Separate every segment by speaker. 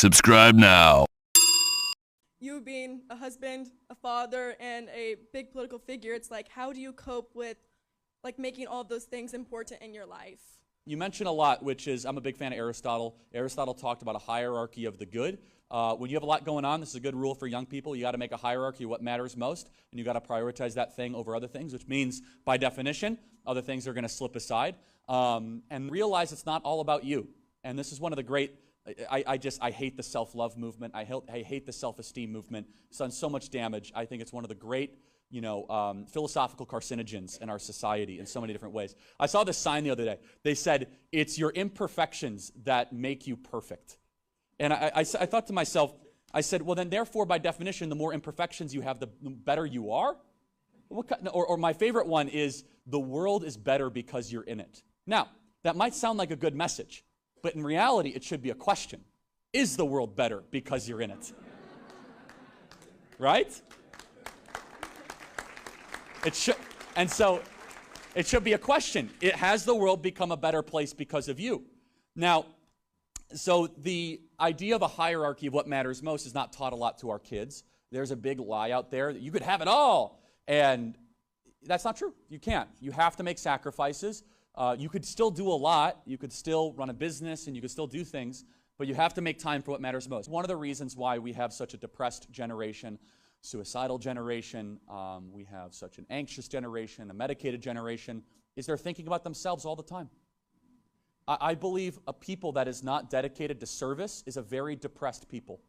Speaker 1: Subscribe now.
Speaker 2: You being a husband, a father, and a big political figure, it's like, how do you cope with like making all of those things important in your life?
Speaker 3: You mentioned a lot, which is, I'm a big fan of Aristotle. Aristotle talked about a hierarchy of the good. When you have a lot going on, this is a good rule for young people. You got to make a hierarchy of what matters most, and you got to prioritize that thing over other things, which means, by definition, other things are going to slip aside. And realize it's not all about you. And this is one of the great, I hate the self-love movement. I hate the self-esteem movement. It's done so much damage. I think it's one of the great, philosophical carcinogens in our society in so many different ways. I saw this sign the other day. They said, it's your imperfections that make you perfect. And I thought to myself, I said, well, then therefore, by definition, the more imperfections you have, the better you are? Or my favorite one is, the world is better because you're in it. Now, that might sound like a good message, but in reality, it should be a question. Is the world better because you're in it? Right? It should, and so it should be a question. Has the world become a better place because of you? Now, so the idea of a hierarchy of what matters most is not taught a lot to our kids. There's a big lie out there that you could have it all, and that's not true. You can't. You have to make sacrifices. You could still do a lot. You could still run a business, and you could still do things, but you have to make time for what matters most. One of the reasons why we have such a depressed generation, suicidal generation, we have such an anxious generation, a medicated generation, is they're thinking about themselves all the time. I believe a people that is not dedicated to service is a very depressed people.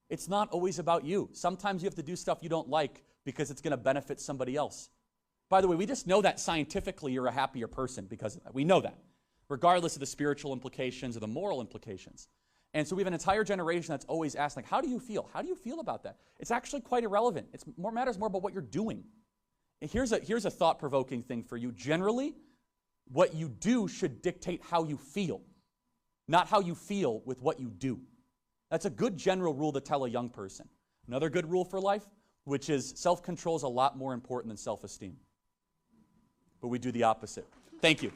Speaker 3: It's not always about you. Sometimes you have to do stuff you don't like because it's going to benefit somebody else. By the way, we just know that scientifically you're a happier person because of that. We know that, regardless of the spiritual implications or the moral implications. And so we have an entire generation that's always asked, like, how do you feel? How do you feel about that? It's actually quite irrelevant. It matters more about what you're doing. And here's a thought-provoking thing for you. Generally, what you do should dictate how you feel, not how you feel with what you do. That's a good general rule to tell a young person. Another good rule for life, which is self-control is a lot more important than self-esteem. But we do the opposite. Thank you.